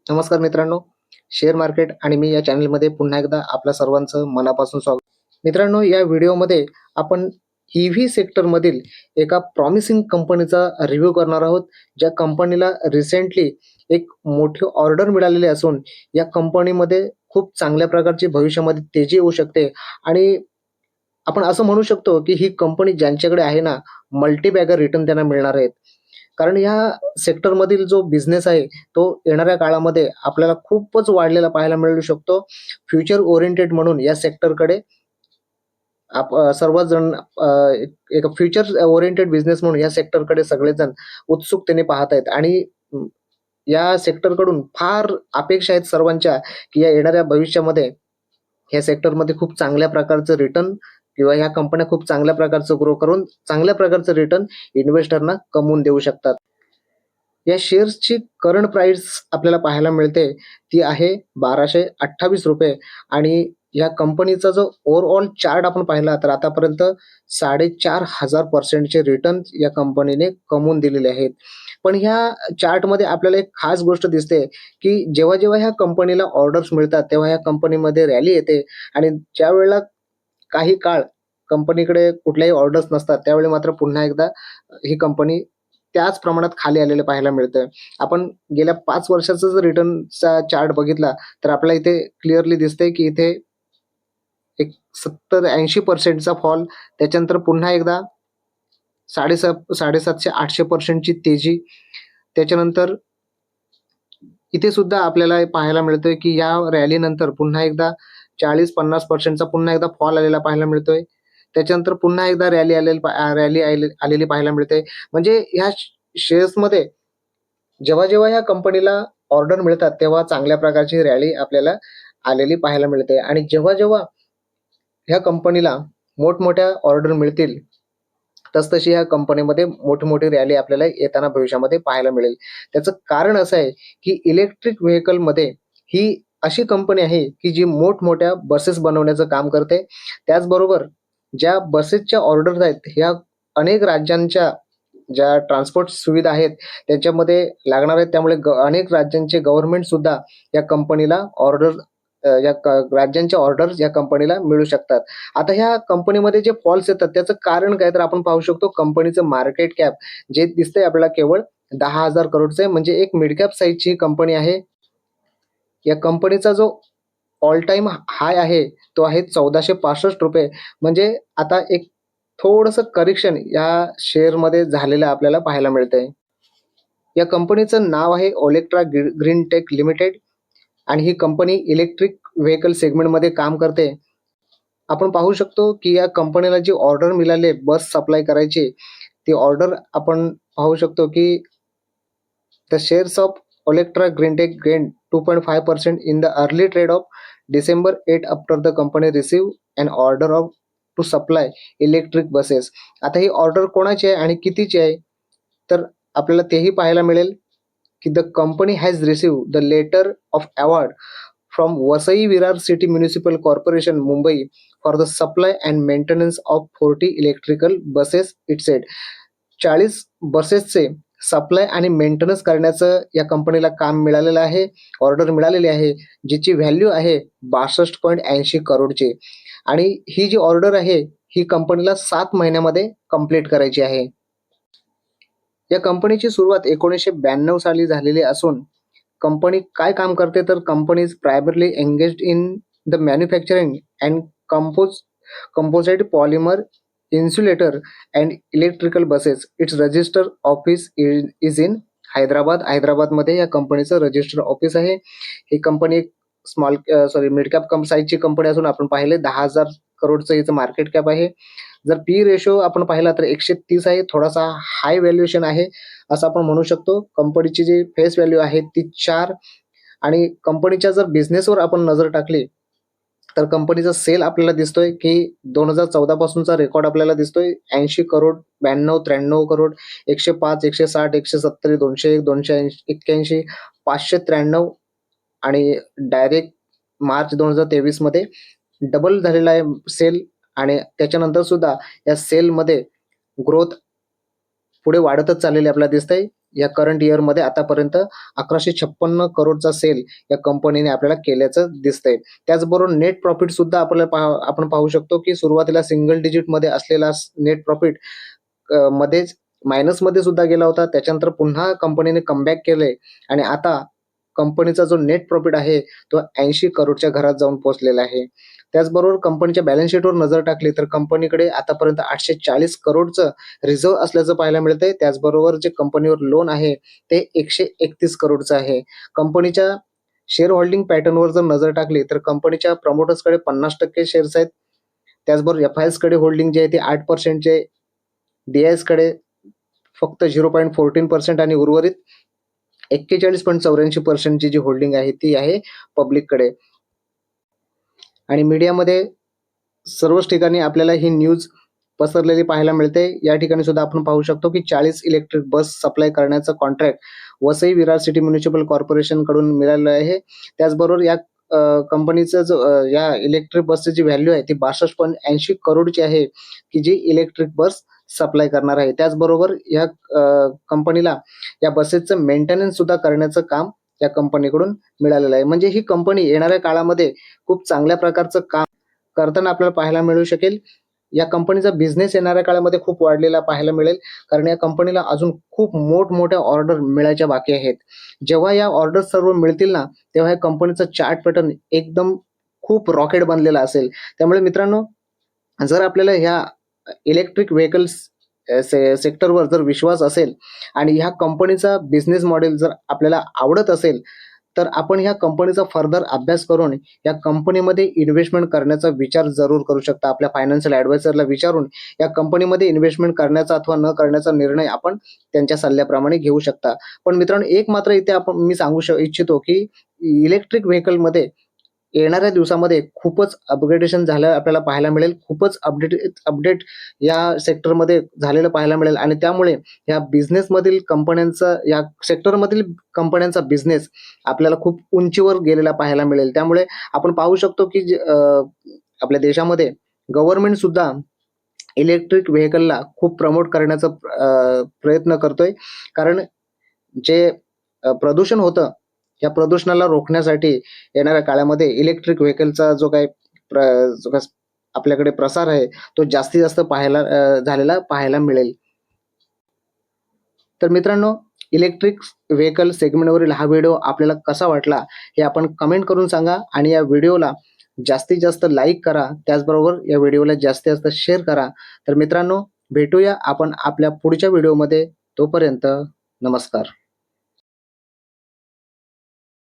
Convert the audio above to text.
नमस्कार मित्रांनो, share market आणि मी या चॅनलमध्ये पुन्हा एकदा आपल्या सर्वांचं मनापासून स्वागत. मित्रांनो, या व्हिडिओमध्ये आपण ईव्ही सेक्टरमधील एका प्रॉमिसिंग कंपनीचा रिव्ह्यू करणार आहोत. ज्या कंपनीला रिसेंटली एक मोठी ऑर्डर मिळालेली असून या कंपनीमध्ये खूप चांगल्या प्रकारची भविष्यामध्ये तेजी येऊ शकते आणि आपण असं म्हणू शकतो की ही कंपनी ज्यांच्याकडे आहे ना, मल्टीबॅगर रिटर्न त्यांना मिळणार आहेत. कारण ह्या सेक्टरमधील जो बिझनेस आहे, तो येणाऱ्या काळामध्ये आपल्याला खूपच वाढलेला पाहायला मिळू शकतो. फ्युचर ओरिएंटेड म्हणून या सेक्टरकडे सर्वच जण एक फ्युचर ओरिएंटेड बिझनेस म्हणून या सेक्टरकडे सगळेजण उत्सुकतेने पाहत आहेत आणि या सेक्टरकडून फार अपेक्षा आहेत सर्वांच्या, की या येणाऱ्या भविष्यामध्ये ह्या सेक्टरमध्ये खूप चांगल्या प्रकारचं रिटर्न किंवा ह्या कंपन्या खूप चांगल्या प्रकारचं ग्रो करून चांगल्या प्रकारचं रिटर्न इन्व्हेस्टरना कमवून देऊ शकतात. या शेअर्सची करंट प्राइस आपल्याला पाहायला मिळते, ती आहे ₹1228 आणि या कंपनीचा जो ओव्हरऑल चार्ट आपण पाहिला तर आतापर्यंत 4,500% रिटर्न या कंपनीने कमवून दिलेले आहेत. पण ह्या चार्टमध्ये आपल्याला एक खास गोष्ट दिसते, की जेव्हा ह्या कंपनीला ऑर्डर्स मिळतात, तेव्हा ह्या कंपनीमध्ये रॅली येते आणि ज्यावेळेला काही काळ कंपनीकडे कुठल्याही ऑर्डर्स नसतात, त्यावेळी मात्र पुन्हा एकदा ही कंपनी त्याच प्रमाणात खाली आलेलं पाहायला मिळतंय. आपण गेल्या 5 वर्षाचा जर रिटर्नचा चार्ट बघितला, तर आपल्याला इथे क्लिअरली दिसतंय, की इथे एक 70-80% चा फॉल, त्याच्यानंतर पुन्हा एकदा 750-800% ची तेजी. त्याच्यानंतर इथे सुद्धा आपल्याला पाहायला मिळतोय, की या रॅलीनंतर पुन्हा एकदा 40-50% चा पुन्हा एकदा फॉल आलेला पाहायला मिळतोय. त्याच्यानंतर पुन्हा एकदा रॅली आलेली पाहायला मिळते. म्हणजे ह्या शेअर्समध्ये जेव्हा ह्या कंपनीला ऑर्डर मिळतात, तेव्हा चांगल्या प्रकारची रॅली आपल्याला आलेली पाहायला मिळते आणि जेव्हा ह्या कंपनीला मोठमोठ्या ऑर्डर मिळतील, तसतशी ह्या कंपनीमध्ये मोठी-मोठी रॅली आपल्याला येताना भविष्यामध्ये पाहायला मिळेल. त्याचं कारण असं आहे, की इलेक्ट्रिक व्हेइकलमध्ये ही अशी कंपनी आहे, की जी मोठमोठ्या बसेस बनवण्याचं काम करते. त्याचबरोबर ज्या बसेसच्या ऑर्डर्स आहेत, ह्या अनेक राज्यांच्या ज्या ट्रान्सपोर्ट सुविधा आहेत, त्याच्यामध्ये लागणार आहेत. त्यामुळे अनेक राज्यांचे गव्हर्नमेंट सुद्धा या कंपनीला राज्यांच्या ऑर्डर्स या कंपनीला मिळू शकतात. आता ह्या कंपनीमध्ये जे फॉल्स येतात त्याचं कारण काय, तर आपण पाहू शकतो कंपनीचं मार्केट कॅप जे दिसतंय आपल्याला केवळ 10,000 करोडचं आहे. म्हणजे एक मिड कॅप साइजची कंपनी आहे. या कंपनीचा जो ऑल टाईम हाय आहे, तो आहे ₹1465. म्हणजे आता एक थोडंसं करेक्शन या शेअरमध्ये झालेलं आपल्याला पाहायला मिळतंय. या कंपनीचं नाव आहे ओलेक्ट्रा ग्रीन टेक लिमिटेड आणि ही कंपनी इलेक्ट्रिक व्हेइकल सेगमेंटमध्ये काम करते. आपण पाहू शकतो, की या कंपनीला जी ऑर्डर मिळाली बस सप्लाय करायची, ती ऑर्डर आपण पाहू शकतो, की the shares of Olectra Greentech gained 2.5% in the early trade of December 8 after the company received an order to supply electric buses. आता ही ऑर्डर कोणाची आहे आणि कितीची आहे, तर आपल्याला तेही पाहायला मिळेल, की the company has received the letter of award from Vasai Virar City Municipal Corporation, Mumbai for the supply and maintenance of 40 electrical buses, it said. 40 बसेसचे supply आणि मेंटेनन्स करण्याचं या कंपनीला काम मिळालेलं आहे, ऑर्डर मिळालेली आहे, जिची व्हॅल्यू आहे 62.80 करोडची आणि ही जी ऑर्डर आहे, ही कंपनीला 7 महिन्यामध्ये कंप्लीट करायची आहे. या कंपनीची सुरुवात 1992 साली झालेली असून कंपनी काय काम करते, तर company is primarily engaged in the manufacturing and composite polymer insulator and electrical buses. Its register office is in Hyderabad. हैदराबादमध्ये या कंपनीचं रजिस्टर ऑफिस आहे. ही कंपनी एक मिड कॅप साईजची कंपनी असून आपण पाहिले 10,000 करोडचं याचं मार्केट कॅप आहे. जर पी रेशो आपण पाहिला तर 130 आहे. थोडासा हाय व्हॅल्युएशन आहे असं आपण म्हणू शकतो. कंपनीची जी फेस व्हॅल्यू आहे ती 4 आणि कंपनीच्या जर बिझनेसवर आपण नजर टाकली तर कंपनीचा सेल आपल्याला दिसतोय, की 2014 पासूनचा रेकॉर्ड आपल्याला दिसतोय 80 करोड, 92, 93 करोड, 105, 160, 170, 201, 281, 593 आणि डायरेक्ट मार्च 2023 मध्ये डबल झालेला आहे सेल आणि त्याच्यानंतर सुद्धा या सेलमध्ये ग्रोथ पुढे वाढतच चाललेली आपल्याला दिसतंय. या करंट इयरमध्ये आतापर्यंत 1156 करोडचा सेल या कंपनीने आपल्याला केल्याचं दिसतंय. त्याचबरोबर नेट प्रॉफिट सुद्धा आपण पाहू शकतो, की सुरुवातीला सिंगल डिजिटमध्ये असलेला नेट प्रॉफिट मध्येच मायनसमध्ये सुद्धा गेला होता. त्याच्यानंतर पुन्हा कंपनीने कमबॅक केलंय आणि आता कंपनीचा जो नेट प्रॉफिट आहे तो 80 करोडच्या घरात जाऊन पोहोचलेला आहे. त्याचबरोबर कंपनीच्या बॅलन्स शीटवर नजर टाकली तर कंपनीकडे आतापर्यंत 840 करोडचं रिझर्व्ह असल्याचं पाहायला मिळतंय. त्याचबरोबर जे कंपनीवर लोन आहे ते 131 करोडचं आहे. कंपनीच्या शेअर होल्डिंग पॅटर्नवर जर नजर टाकली तर कंपनीच्या प्रमोटर्सकडे 50% शेअर्स आहेत. त्याचबरोबर एफ-आयजकडे होल्डिंग जे आहे ते 8% चे, डी-आयजकडे फक्त 0.14% आणि उर्वरित 41.84% ची जी होल्डिंग आहे ती आहे पब्लिककडे. आणि मीडियामध्ये सर्वच ठिकाणी आपल्याला ही न्यूज पसरलेली पाहायला मिळते. या ठिकाणी सुद्धा आपण पाहू शकतो की 40 इलेक्ट्रिक बस सप्लाय करण्याचं contract Vasai Virar city municipal corporation कडून मिळालेलं आहे. त्याचबरोबर या कंपनीचं जो या इलेक्ट्रिक बसची जी व्हॅल्यू आहे ती 62.80 करोडची आहे, की जी इलेक्ट्रिक बस सप्लाय करणार आहे. त्याचबरोबर या कंपनीला या बसेसचं मेंटेनन्स सुद्धा करण्याचं काम या कंपनीकडून मिळालेलं आहे. म्हणजे ही कंपनी येणाऱ्या काळामध्ये खूप चांगल्या प्रकारचं काम करताना आपल्याला पाहायला मिळू शकेल. या कंपनीचा बिझनेस येणाऱ्या काळामध्ये खूप वाढलेला पाहायला मिळेल, कारण या कंपनीला अजून खूप मोठमोठ्या ऑर्डर मिळायच्या बाकी आहेत. जेव्हा या ऑर्डर सर्व मिळतील ना, तेव्हा या कंपनीचा चार्ट पॅटर्न एकदम खूप रॉकेट बनलेला असेल. त्यामुळे मित्रांनो, जर आपल्याला ह्या इलेक्ट्रिक व्हेकल्स सेक्टरवर जर विश्वास असेल आणि ह्या कंपनीचा बिझनेस मॉडेल जर आपल्याला आवडत असेल, तर आपण ह्या कंपनीचा फर्दर अभ्यास करून या कंपनीमध्ये इन्व्हेस्टमेंट करण्याचा विचार जरूर करू शकता. आपल्या फायनान्शियल ॲडवायझरला विचारून या कंपनीमध्ये इन्व्हेस्टमेंट करण्याचा अथवा न करण्याचा निर्णय आपण त्यांच्या सल्ल्याप्रमाणे घेऊ शकता. पण मित्रांनो, एक मात्र इथे मी सांगू इच्छितो, की इलेक्ट्रिक व्हेकलमध्ये येणाऱ्या दिवसामध्ये खूपच अपग्रेडेशन झालं आपल्याला पाहायला मिळेल. खूपच अपडेट या सेक्टरमध्ये झालेलं पाहायला मिळेल आणि त्यामुळे या बिझनेसमधील कंपन्यांचा, या सेक्टरमधील कंपन्यांचा बिझनेस आपल्याला खूप उंचीवर गेलेला पाहायला मिळेल. त्यामुळे आपण पाहू शकतो, की आपल्या देशामध्ये गव्हर्नमेंट सुद्धा इलेक्ट्रिक व्हेकलला खूप प्रमोट करण्याचा प्रयत्न करतोय. कारण जे प्रदूषण होतं, या प्रदूषणाला रोखण्यासाठी येणाऱ्या काळामध्ये इलेक्ट्रिक व्हेकलचा जो काही आपल्याकडे प्रसार आहे, तो जास्तीत जास्त झालेला पाहायला मिळेल. तर मित्रांनो, इलेक्ट्रिक व्हेकल सेगमेंटवरील हा व्हिडिओ आपल्याला कसा वाटला हे आपण कमेंट करून सांगा आणि या व्हिडिओला जास्तीत जास्त लाईक करा. त्याचबरोबर या व्हिडिओला जास्तीत जास्त शेअर करा. तर मित्रांनो, भेटूया आपण आपल्या पुढच्या व्हिडिओमध्ये. तोपर्यंत नमस्कार.